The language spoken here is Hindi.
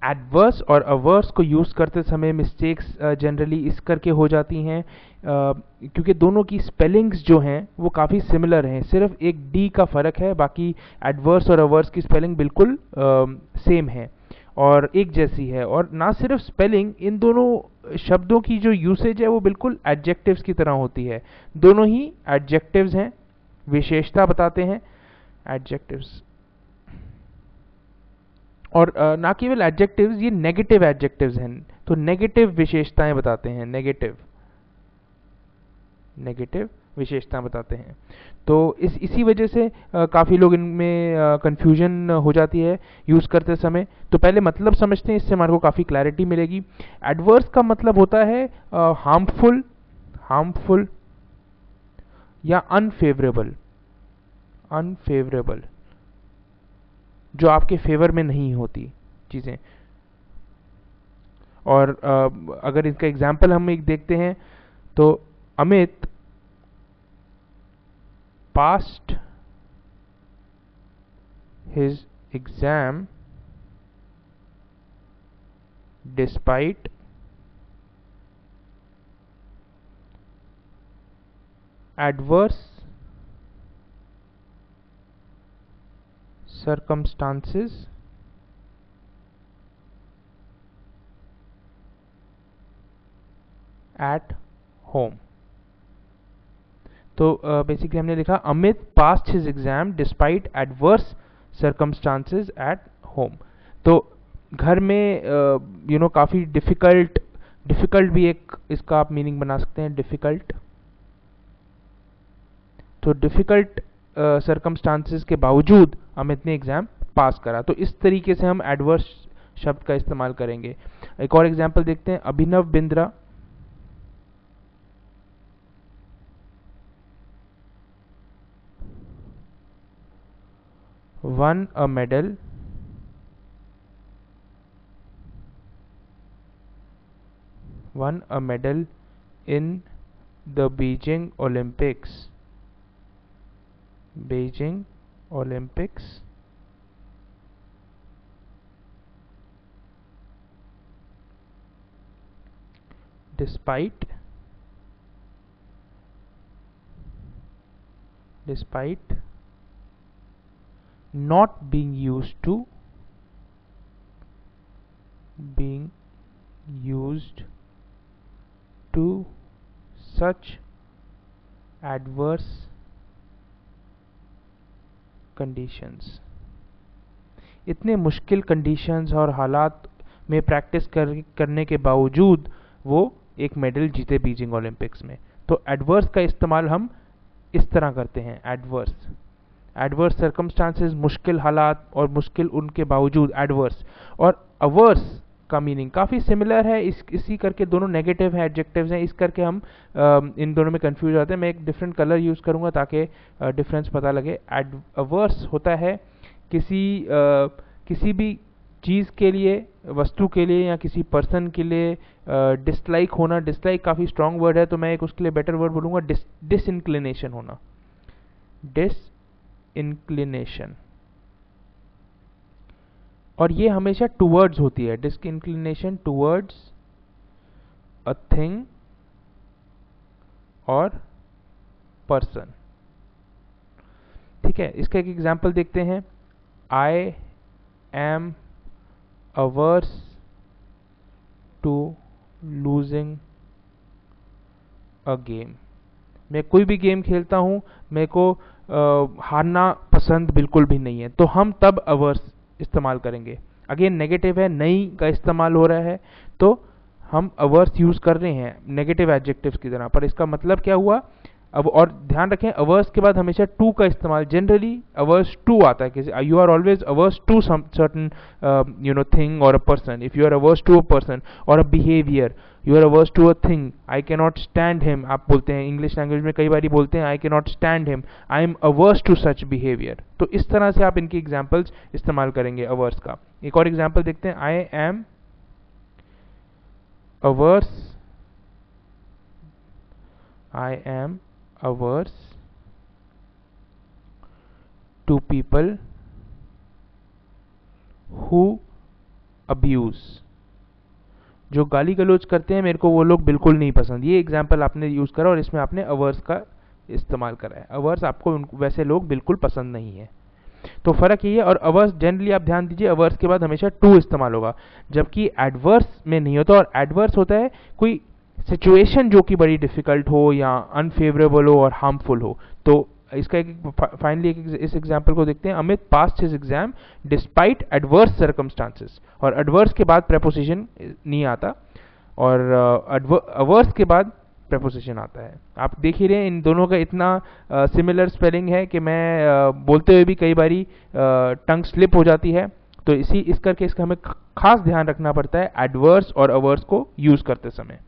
एडवर्स और अवर्स को यूज़ करते समय मिस्टेक्स जनरली इस करके हो जाती हैं क्योंकि दोनों की स्पेलिंग्स जो हैं वो काफ़ी सिमिलर हैं, सिर्फ एक डी का फ़र्क है, बाकी एडवर्स और अवर्स की स्पेलिंग बिल्कुल सेम है और एक जैसी है। और ना सिर्फ स्पेलिंग, इन दोनों शब्दों की जो यूसेज है वो बिल्कुल एडजेक्टिव्स की तरह होती है। दोनों ही एडजेक्टिव्स हैं, विशेषता बताते हैं एडजेक्टिव्स। और ना केवल एडजेक्टिव्स, ये नेगेटिव एडजेक्टिव्स हैं, तो नेगेटिव विशेषताएं बताते हैं, नेगेटिव विशेषताएं बताते हैं। तो इसी वजह से काफ़ी लोग इनमें कंफ्यूजन हो जाती है यूज़ करते समय। तो पहले मतलब समझते हैं, इससे हमारे को काफ़ी क्लैरिटी मिलेगी। एडवर्स का मतलब होता है हार्मफुल या अनफेवरेबल, जो आपके फेवर में नहीं होती चीज़ें। और अगर इसका एग्जाम्पल हम एक देखते हैं तो Amit passed his exam despite adverse circumstances at home। तो बेसिकली हमने लिखा Amit passed his exam despite adverse circumstances at home. तो घर में काफ़ी डिफ़िकल्ट भी एक इसका आप मीनिंग बना सकते हैं, डिफ़िकल्ट। तो डिफ़िकल्ट सर्कमस्टांसेस के बावजूद अमित ने एग्ज़ाम पास करा। तो इस तरीके से हम एडवर्स शब्द का इस्तेमाल करेंगे। एक और एग्जाम्पल देखते हैं, Abhinav Bindra won a medal in the Beijing Olympics despite not being used to such adverse conditions। इतने मुश्किल कंडीशंस और हालात में प्रैक्टिस करने के बावजूद वो एक मेडल जीते बीजिंग ओलंपिक्स में। तो एडवर्स का इस्तेमाल हम इस तरह करते हैं, एडवर्स सर्कमस्टांसेस, मुश्किल हालात और मुश्किल उनके बावजूद एडवर्स। और अवर्स का मीनिंग काफ़ी सिमिलर है, इसी करके दोनों नेगेटिव है, एडजेक्टिव्स हैं, इस करके हम इन दोनों में कंफ्यूज होते हैं। मैं एक डिफरेंट कलर यूज़ करूँगा ताकि डिफरेंस पता लगे। अवर्स होता है किसी भी चीज़ के लिए, वस्तु के लिए या किसी पर्सन के लिए डिसलाइक होना। डिसलाइक काफ़ी स्ट्रॉन्ग वर्ड है, तो मैं एक उसके लिए बेटर वर्ड बोलूँगा डिसइंक्लिनेशन होना, डिसइंक्लिनेशन। और ये हमेशा टूवर्ड्स होती है, डिसइंक्लिनेशन टूवर्ड्स अ थिंग और पर्सन। ठीक है, इसका एक एग्जाम्पल देखते हैं, I am averse to losing a game. मैं कोई भी गेम खेलता हूँ, मेरे को हारना पसंद बिल्कुल भी नहीं है। तो हम तब अवर्स इस्तेमाल करेंगे। अगेन नेगेटिव है, नहीं का इस्तेमाल हो रहा है, तो हम अवर्स यूज कर रहे हैं नेगेटिव एडजेक्टिव्स की तरह। पर इसका मतलब क्या हुआ अब, और ध्यान रखें अवर्स के बाद हमेशा टू का इस्तेमाल, जनरली अवर्स टू आता है। किसी you are always averse to some certain thing or a person. If you are averse to a person or a behaviour, you are averse to a thing, I can not stand him. आप बोलते हैं इंग्लिश लैंग्वेज में कई बार बोलते हैं I can not stand him, I am averse to such behaviour. तो इस तरह से आप इनकी एग्जाम्पल्स इस्तेमाल करेंगे अवर्स का। एक और एग्जाम्पल देखते हैं, I M averse to people who abuse, जो गाली गलौज करते हैं मेरे को वो लोग बिल्कुल नहीं पसंद। ये एग्जाम्पल आपने यूज करा और इसमें आपने अवर्स का इस्तेमाल करा है। अवर्स आपको वैसे लोग बिल्कुल पसंद नहीं है, तो फर्क ये है। और अवर्स जनरली आप ध्यान दीजिए, अवर्स के बाद हमेशा टू इस्तेमाल होगा, जबकि एडवर्स में नहीं होता। और एडवर्स होता है कोई सिचुएशन जो कि बड़ी डिफिकल्ट हो या अनफेवरेबल हो और हार्मफुल हो। तो इसका फाइनली इस एग्जाम्पल को देखते हैं। Amit passed his exam despite adverse circumstances, और एडवर्स के बाद प्रेपोजिशन नहीं आता, और अवर्स के बाद प्रेपोजिशन आता है। आप देख ही रहे हैं इन दोनों का इतना सिमिलर स्पेलिंग है कि मैं बोलते हुए भी कई बारी टंग स्लिप हो जाती है। तो इस करके इसका हमें खास ध्यान रखना पड़ता है एडवर्स और अवर्स को यूज करते समय।